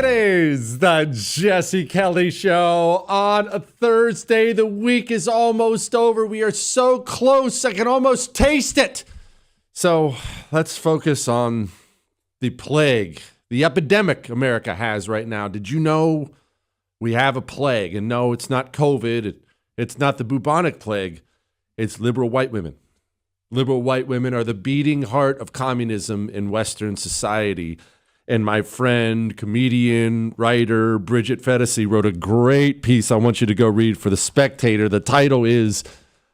It is the Jesse Kelly Show on a Thursday. The week is almost over. We are so close, I can almost taste it. So let's focus on the plague, the epidemic America has right now. Did you know we have a plague? And no, it's not COVID. It's not the bubonic plague. It's liberal white women. Liberal white women are the beating heart of communism in Western society. And my friend, comedian, writer, Bridget Phetasy wrote a great piece I want you to go read for The Spectator. The title is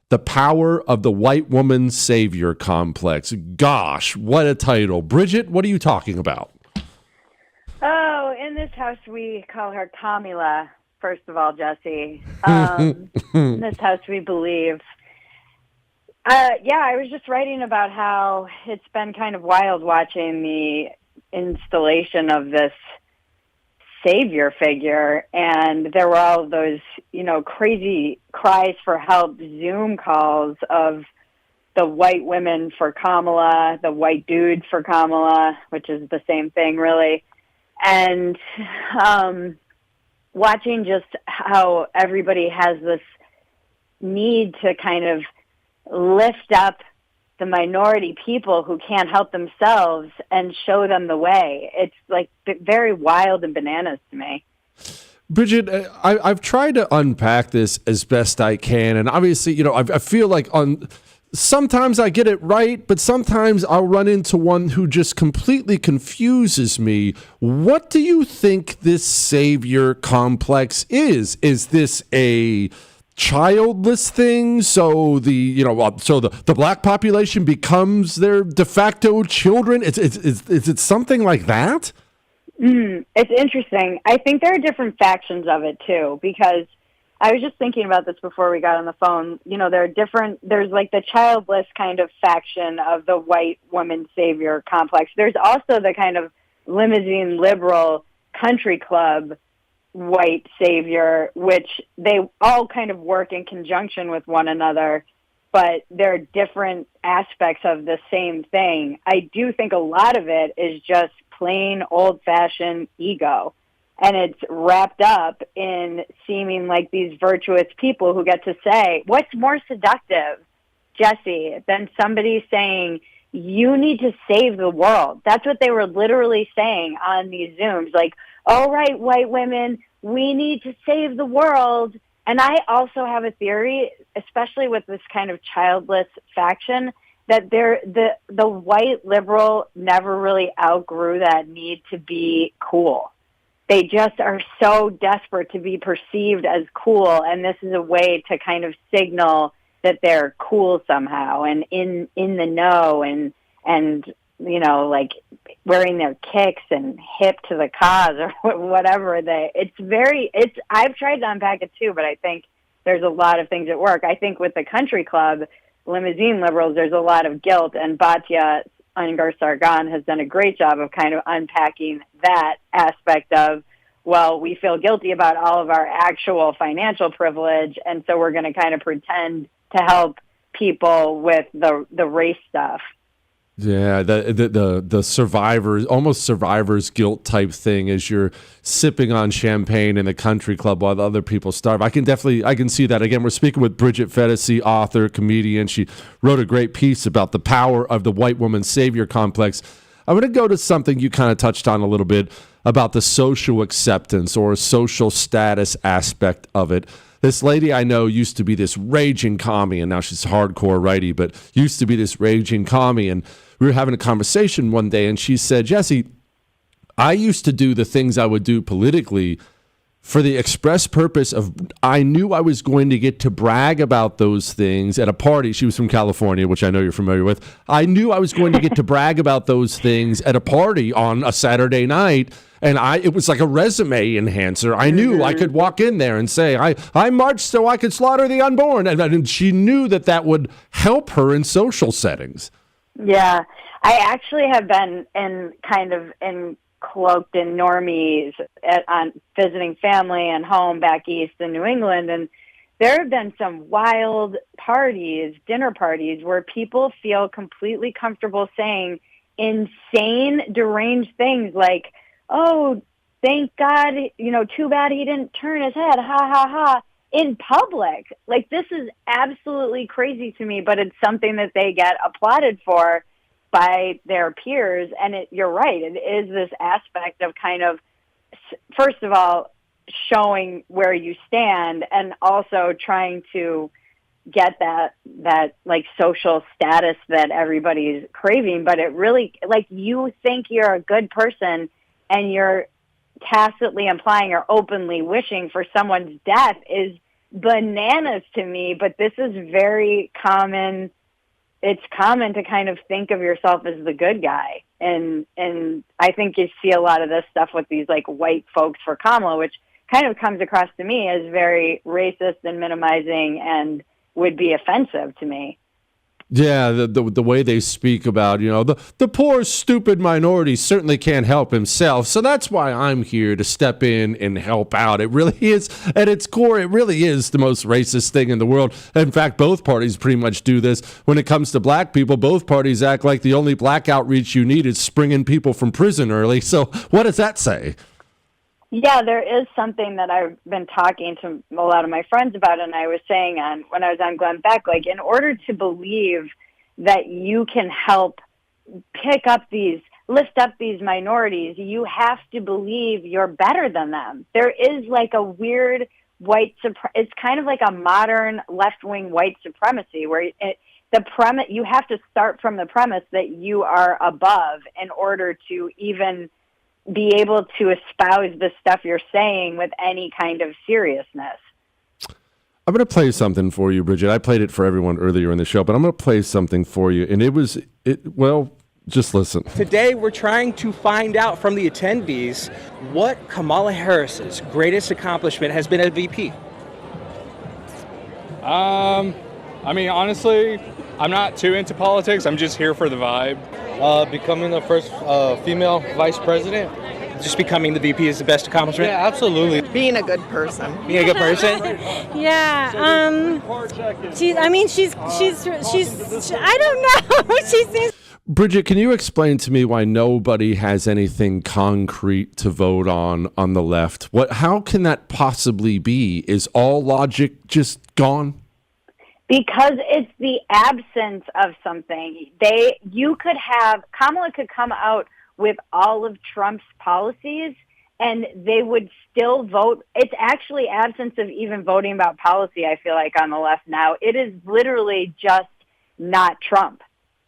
The Power of the White Woman Savior Complex. Gosh, what a title. Bridget, what are you talking about? Oh, in this house we call her Kamila, first of all, Jesse. In this house we believe. I was just writing about how it's been kind of wild watching the installation of this savior figure, and there were all of those, crazy cries for help, Zoom calls of the white women for Kamala, the white dude for Kamala, which is the same thing, really. And watching just how everybody has this need to kind of lift up the minority people who can't help themselves and show them the way. It's like very wild and bananas to me. Bridget, I've tried to unpack this as best I can. And obviously, I feel like sometimes I get it right, but sometimes I'll run into one who just completely confuses me. What do you think this savior complex is? Is this a childless thing, so the black population becomes their de facto children? Is it something like that? It's interesting. I think there are different factions of it too, because I was just thinking about this before we got on the phone. There's like the childless kind of faction of the white woman savior complex. There's also the kind of limousine liberal country club white savior, which they all kind of work in conjunction with one another, but they're different aspects of the same thing. I do think a lot of it is just plain old-fashioned ego, and it's wrapped up in seeming like these virtuous people who get to say, what's more seductive, Jesse, than somebody saying, you need to save the world? That's what they were literally saying on these Zooms, like, all right, white women, we need to save the world. And I also have a theory, especially with this kind of childless faction, that the white liberal never really outgrew that need to be cool. They just are so desperate to be perceived as cool, and this is a way to kind of signal that they're cool somehow and in the know and like wearing their kicks and hip to the cause or whatever. I've tried to unpack it too, but I think there's a lot of things at work. I think with the country club, limousine liberals, there's a lot of guilt, and Batya Ungar-Sargon has done a great job of kind of unpacking that aspect of, well, we feel guilty about all of our actual financial privilege, and so we're going to kind of pretend to help people with the race stuff. Yeah, the survivors, almost survivor's guilt type thing as you're sipping on champagne in the country club while other people starve. I can see that. Again, we're speaking with Bridget Phetasy, author, comedian. She wrote a great piece about the power of the white woman savior complex. I'm going to go to something you kind of touched on a little bit about the social acceptance or social status aspect of it. This lady I know used to be this raging commie, and now she's hardcore righty, but used to be this raging commie. And we were having a conversation one day, and she said, Jesse, I used to do the things I would do politically for the express purpose of I knew I was going to get to brag about those things at a party. She was from California, which I know you're familiar with. I knew I was going to get to brag about those things at a party on a Saturday night. And it was like a resume enhancer. I knew I could walk in there and say, I marched so I could slaughter the unborn. And she knew that would help her in social settings. Yeah. I actually have been cloaked in normies on visiting family and home back east in New England. And there have been some wild parties, dinner parties, where people feel completely comfortable saying insane, deranged things like, oh, thank God, too bad he didn't turn his head, ha, ha, ha, in public. Like, this is absolutely crazy to me, but it's something that they get applauded for by their peers. And you're right, it is this aspect of kind of, first of all, showing where you stand, and also trying to get that like social status that everybody's craving. But it really, like, you think you're a good person and you're tacitly implying or openly wishing for someone's death is bananas to me. But this is very common. It's common to kind of think of yourself as the good guy. And I think you see a lot of this stuff with these like white folks for Kamala, which kind of comes across to me as very racist and minimizing and would be offensive to me. Yeah, the way they speak about, the poor, stupid minority certainly can't help himself. So that's why I'm here to step in and help out. It really is, at its core, it really is the most racist thing in the world. In fact, both parties pretty much do this. When it comes to black people, both parties act like the only black outreach you need is springing people from prison early. So what does that say? Yeah, there is something that I've been talking to a lot of my friends about, and I was saying when I was on Glenn Beck, like, in order to believe that you can help lift up these minorities, you have to believe you're better than them. There is like a weird it's kind of like a modern left-wing white supremacy where you have to start from the premise that you are above in order to even be able to espouse the stuff you're saying with any kind of seriousness. I'm going to play something for you, Bridget. I played it for everyone earlier in the show, but I'm going to play something for you. And just listen. Today, we're trying to find out from the attendees what Kamala Harris's greatest accomplishment has been as VP. Honestly, I'm not too into politics. I'm just here for the vibe. Becoming the first female vice president. Just becoming the VP is the best accomplishment? Yeah, absolutely. Being a good person. Being a good person? Yeah. She's I don't know. She seems. Bridget, can you explain to me why nobody has anything concrete to vote on the left? How can that possibly be? Is all logic just gone? Because it's the absence of something. Kamala could come out with all of Trump's policies and they would still vote. It's actually absence of even voting about policy, I feel like, on the left now. It is literally just not Trump.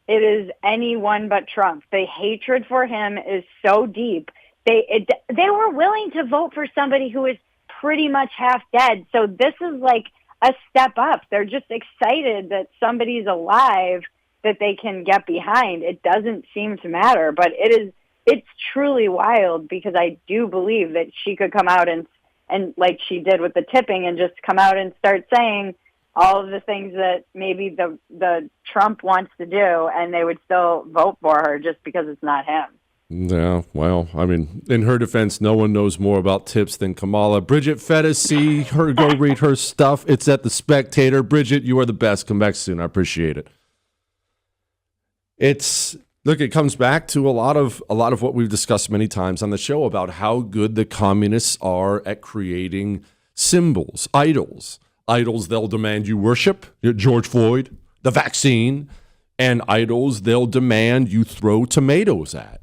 It is anyone but Trump. The hatred for him is so deep. They were willing to vote for somebody who is pretty much half dead. So this is like a step up. They're just excited that somebody's alive that they can get behind. It doesn't seem to matter, but it's truly wild because I do believe that she could come out and like she did with the tipping and just come out and start saying all of the things that maybe the Trump wants to do, and they would still vote for her just because it's not him. Yeah, well, I mean, in her defense, no one knows more about tips than Kamala. Bridget Phetasy, go read her stuff. It's at The Spectator. Bridget, you are the best. Come back soon. I appreciate it. It comes back to a lot of what we've discussed many times on the show about how good the communists are at creating symbols, idols. Idols they'll demand you worship, George Floyd, the vaccine, and idols they'll demand you throw tomatoes at.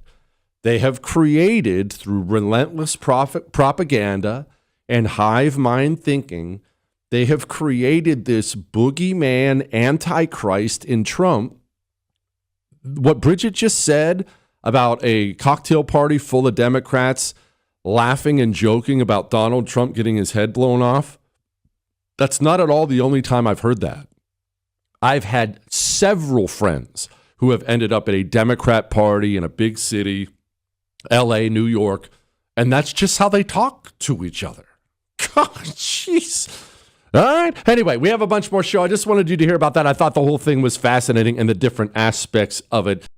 They have created, through relentless propaganda and hive mind thinking, they have created this boogeyman antichrist in Trump. What Bridget just said about a cocktail party full of Democrats laughing and joking about Donald Trump getting his head blown off, that's not at all the only time I've heard that. I've had several friends who have ended up at a Democrat party in a big city, LA, New York, and that's just how they talk to each other. God, jeez. All right. Anyway, we have a bunch more show. I just wanted you to hear about that. I thought the whole thing was fascinating and the different aspects of it.